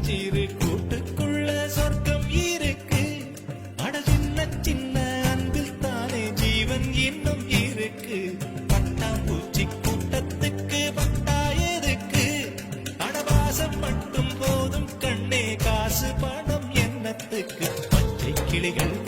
சிறு கூட்டுக்குள்ள சொர்க்கம் இருக்கு. அட சின்ன சின்ன அன்பில் தானே ஜீவன் இன்னும் இருக்கு. பட்டாம்பூச்சி கூட்டத்துக்கு பட்டா எதுக்கு? அடவாசம் மட்டும் போதும் கண்ணே, காசு பணம் என்னத்துக்கு? பச்சை கிளிகள்